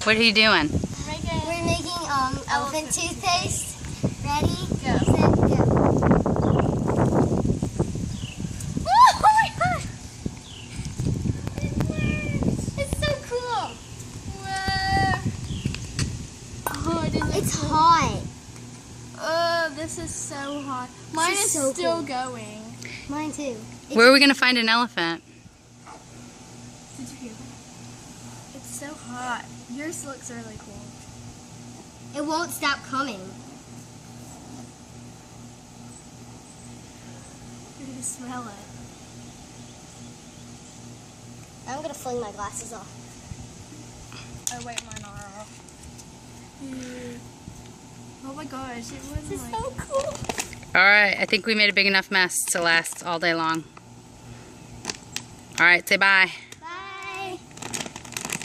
What are you doing? We're making elephant toothpaste. Ready? Go. Set, go. Oh my god! It's so cool. Whoa. Oh, it is. It's hot. Oh, this is so hot. Mine is is so still cool. going. Mine too. Where are we going to find an elephant? Did you hear that? It's so hot. Yours looks really cool. It won't stop coming. You can smell it. I'm gonna fling my glasses off. Oh wait, mine are off. Oh my gosh, it was This is like... so cool. Alright, I think we made a big enough mess to last all day long. Alright, say bye.